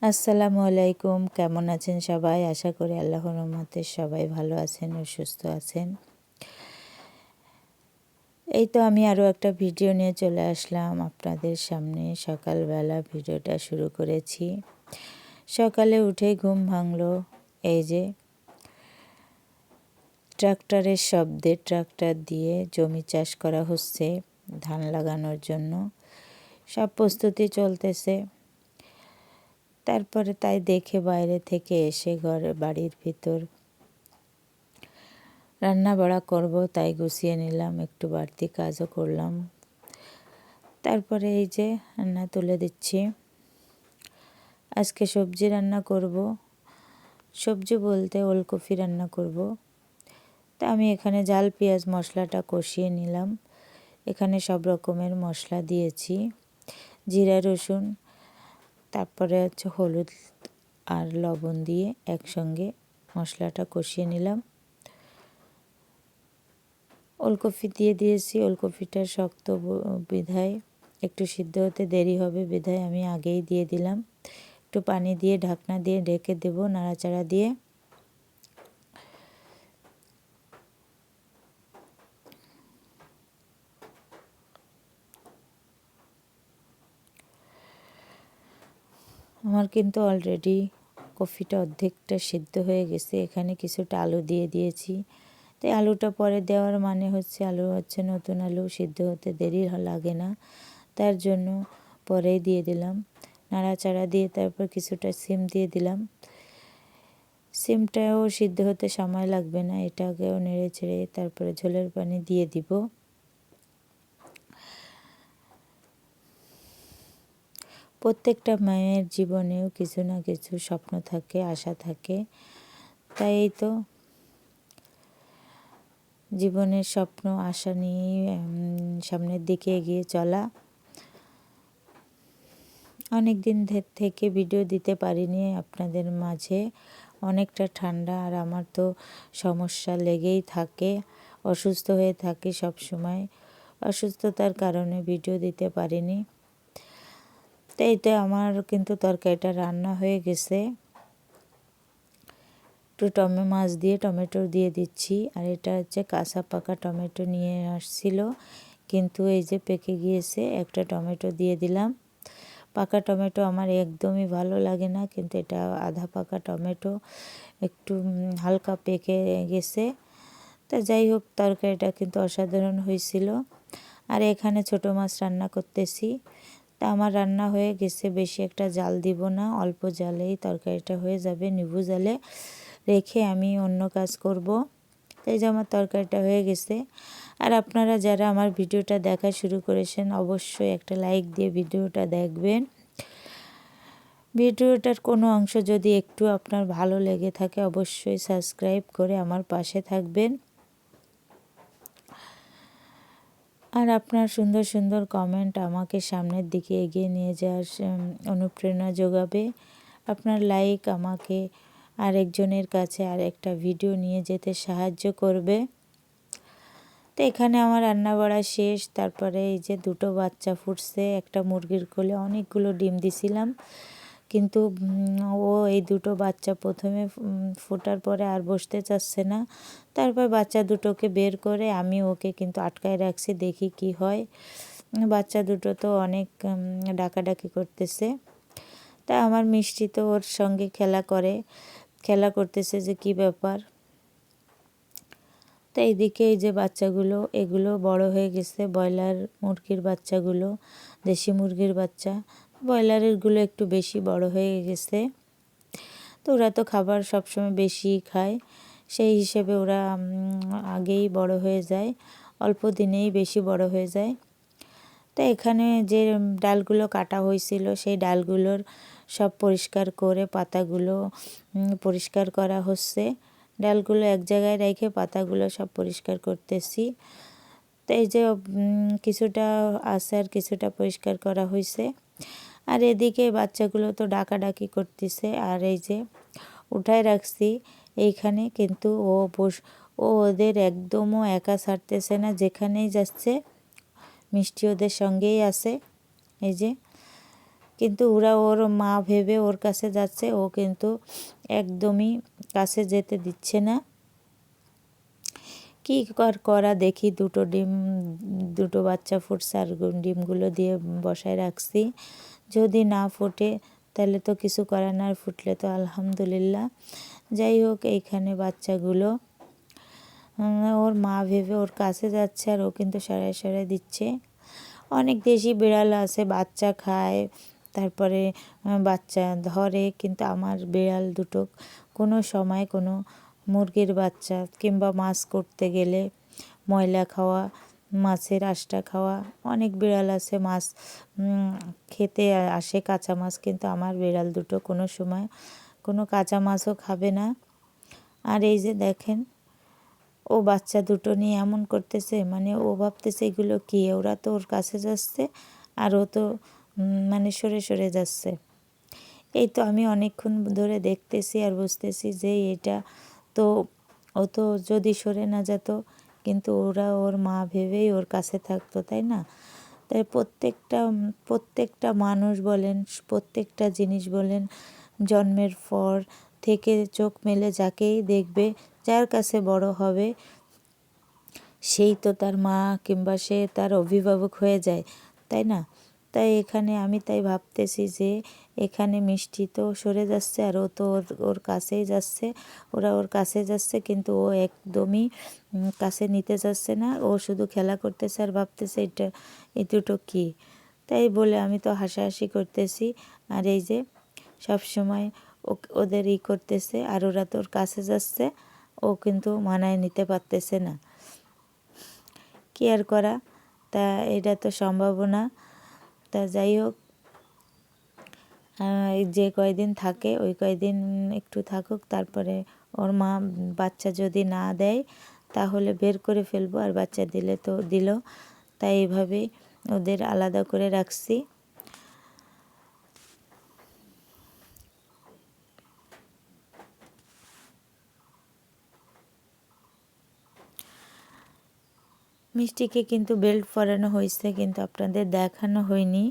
আসসালামু আলাইকুম, কেমন আছেন সবাই? আশা করি আল্লাহর রহমতে সবাই ভালো আছেন ও সুস্থ আছেন। এই তো আমি আরও একটা ভিডিও নিয়ে চলে আসলাম আপনাদের সামনে। সকালবেলা ভিডিওটা শুরু করেছি। সকালে উঠেই ঘুম ভাঙলো এই যে ট্রাক্টরের শব্দে। ট্রাক্টর দিয়ে জমি চাষ করা হচ্ছে ধান লাগানোর জন্য। সব প্রস্তুতি চলতেছে। তারপরে তাই দেখে বাইরে থেকে এসে বাড়ির ভিতর রান্না বাড়া করব, তাই গুছিয়ে নিলাম, একটু বাড়তি কাজও করলাম। তারপরে এই যে রান্না তুলে দিচ্ছি। আজকে সবজি রান্না করব, সবজি বলতে ওলকপি রান্না করব। তা আমি এখানে ঝাল পেঁয়াজ মশলাটা কষিয়ে নিলাম। এখানে সব রকমের মশলা দিয়েছি, জিরা রসুন, তারপরে হচ্ছে হলুদ আর লবণ দিয়ে একসঙ্গে মশলাটা কষিয়ে নিলাম। ওলকপি দিয়ে দিয়েছি। ওলকপিটা শক্ত বিধায় একটু সিদ্ধ হতে দেরি হবে, বিধায় আমি আগেই দিয়ে দিলাম। একটু পানি দিয়ে ঢাকনা দিয়ে ঢেকে দেব, নাড়াচাড়া দিয়ে। আমার কিন্তু অলরেডি কফিটা অর্ধেকটা সিদ্ধ হয়ে গেছে। এখানে কিছুটা আলু দিয়ে দিয়েছি। তাই আলুটা পরে দেওয়ার মানে হচ্ছে আলু হচ্ছে নতুন আলু, সিদ্ধ হতে দেরি লাগে না, তার জন্য পরেই দিয়ে দিলাম। নাড়াচাড়া দিয়ে তারপর কিছুটা সিম দিয়ে দিলাম। সিমটাও সিদ্ধ হতে সময় লাগবে না, এটাকেও নেড়ে ছেড়ে তারপরে ঝোলের পানি দিয়ে দিব। প্রত্যেকটা মায়ের জীবনেও কিছু না কিছু স্বপ্ন থাকে, আশা থাকে। তাই এই তো জীবনের স্বপ্ন আশা নিয়ে সামনের দিকে এগিয়ে চলা। অনেক দিন থেকে ভিডিও দিতে পারিনি আপনাদের মাঝে। অনেকটা ঠান্ডা আর আমার তো সমস্যা লেগেই থাকে, অসুস্থ হয়ে থাকি সব সময়। অসুস্থতার কারণে ভিডিও দিতে পারিনি। তো এইটা আমার কিন্তু তরকারিটা রান্না হয়ে গেছে। একটু মাছ দিয়ে টমেটো দিয়ে দিচ্ছি। আর এটা হচ্ছে কাঁচা পাকা টমেটো নিয়ে আসছিল, কিন্তু এই যে পেকে গিয়েছে, একটা টমেটো দিয়ে দিলাম। পাকা টমেটো আমার একদমই ভালো লাগে না, কিন্তু এটা আধা পাকা টমেটো, একটু হালকা পেকে গেছে। তা যাই হোক, তরকারিটা কিন্তু অসাধারণ হয়েছিল। আর এখানে ছোট মাছ রান্না করতেছি। তা আমার রান্না হয়ে গেছে, বেশি একটা জাল দিব না, অল্প জালেই তরকারিটা হয়ে যাবে। নিভু জালে রেখে আমি অন্য কাজ করব। এই যে আমার তরকারিটা হয়ে গেছে। আর আপনারা যারা আমার ভিডিওটা দেখা শুরু করেছেন, অবশ্যই একটা লাইক দিয়ে ভিডিওটা দেখবেন। ভিডিওটার কোনো অংশ যদি একটু আপনার ভালো লেগে থাকে, অবশ্যই সাবস্ক্রাইব করে আমার পাশে থাকবেন। আর আপনার সুন্দর সুন্দর কমেন্ট আমাকে সামনের দিকে এগিয়ে নিয়ে যাওয়ার অনুপ্রেরণা যোগাবে। আপনার লাইক আমাকে আরেকজনের কাছে আরেকটা ভিডিও নিয়ে যেতে সাহায্য করবে। তো এখানে আমার রান্না বাড়া শেষ। তারপরে এই যে দুটো বাচ্চা ফুটছে, একটা মুরগির কোলে অনেকগুলো ডিম দিছিলাম, কিন্তু ও এই দুটো বাচ্চা প্রথমে ফোটার পরে আর বসতে চাচ্ছে না। তারপর বাচ্চা দুটোকে বের করে আমি ওকে কিন্তু আটকায় রাখছি, দেখি কি হয়। বাচ্চা দুটো তো অনেক ডাকাডাকি করতেছে। তা আমার মিষ্টি তো ওর সঙ্গে খেলা করতেছে যে কি ব্যাপার। তো এইদিকে এই যে বাচ্চাগুলো, এগুলো বড় হয়ে গেছে, ব্রয়লার মুরগির বাচ্চাগুলো, দেশি মুরগির বাচ্চা। ব্রয়লারেরগুলো একটু বেশি বড় হয়ে গেছে। তো ওরা তো খাবার সবসময় বেশি খায়, সেই হিসেবে ওরা আগেই বড় হয়ে যায়, অল্প দিনেই বেশি বড় হয়ে যায়। তো এখানে যে ডালগুলো কাটা হয়েছিল, সেই ডালগুলোর সব পরিষ্কার করে পাতাগুলো পরিষ্কার করা হচ্ছে। ডালগুলো এক জায়গায় রেখে পাতাগুলো সব পরিষ্কার করতেছি। তো এই যে কিছুটা আছে আর কিছুটা পরিষ্কার করা হয়েছে। আর এদিকে বাচ্চাগুলো তো ডাকাডাকি করতেছে। আর এই যে উঠায় রাখছি এইখানে, কিন্তু ও ওদের একদমও একা ছাড়তেছে না, যেখানেই যাচ্ছে মিষ্টি ওদের সঙ্গেই আছে। এই যে কিন্তু ওরা ওর মা ভেবে ওর কাছে যাচ্ছে, ও কিন্তু একদমই কাছে যেতে দিচ্ছে না। কী করা দেখি, দুটো বাচ্চা ফুটছে আর ডিমগুলো দিয়ে বসায় রাখছি। যদি না ফোটে তাহলে তো কিছু করার না, আর ফুটলে তো আলহামদুলিল্লাহ। যাই হোক, এইখানে বাচ্চাগুলো ওর মা ভেবে ওর কাছে যাচ্ছে, আর ও কিন্তু সরাই সরাই দিচ্ছে। অনেক দেশি বিড়াল আছে, বাচ্চা খায়, তারপরে বাচ্চা ধরে, কিন্তু আমার বিড়াল দুটো কোনো সময় কোনো মুরগির বাচ্চা কিংবা মাছ করতে গেলে ময়লা খাওয়া, মাছের আঁশটা খাওয়া। অনেক বিড়াল আছে মাছ খেতে আসে, কাঁচা মাছ, কিন্তু আমার বিড়াল দুটো কোনো সময় কোনো কাঁচা মাছও খাবে না। আর এই যে দেখেন, ও বাচ্চা দুটো নিয়ে এমন করতেছে, মানে ও ভাবতেছে এগুলো কী, ওরা তো ওর কাছে যাচ্ছে আর ও তো মানে সরে সরে যাচ্ছে। এই তো আমি অনেকক্ষণ ধরে দেখতেছি আর বুঝতেছি যে এটা তো, ও তো যদি সরে না যেত, কিন্তু ওরা ওর মা ভেবেই ওর কাছে থাকতো, তাই না? তাই প্রত্যেকটা মানুষ বলেন, প্রত্যেকটা জিনিস বলেন, জন্মের পর থেকে চোখ মেলে যাকেই দেখবে, যার কাছে বড় হবে, সেই তো তার মা কিংবা সে তার অভিভাবক হয়ে যায়, তাই না? তাই এখানে আমি তাই ভাবতেছি যে এখানে মিষ্টি তো সরে যাচ্ছে আর ও তো ওর কাছেই যাচ্ছে, ওরা ওর কাছে যাচ্ছে, কিন্তু ও একদমই কাছে নিতে যাচ্ছে না। ও শুধু খেলা করতেছে আর ভাবতেছে এই দুটো কী। তাই বলে আমি তো হাসাহাসি করতেছি, আর এই যে সব সময় ওদের করতেছে, আর ওরা তো ওর কাছে যাচ্ছে, ও কিন্তু মানায় নিতে পারতেছে না। কি আর করা, তা এটা তো সম্ভব না। তা যাই হোক, যে কয়দিন থাকে ওই কয়দিন একটু থাকুক, তারপরে ওর মা বাচ্চা যদি না দেয় তাহলে বের করে ফেলবো, আর বাচ্চা দিলে তো দিল। তাই এইভাবেই ওদের আলাদা করে রাখছি। মিষ্টিকে কিন্তু বেল্ট পরানো হয়েছে, কিন্তু আপনাদের দেখানো হয়নি।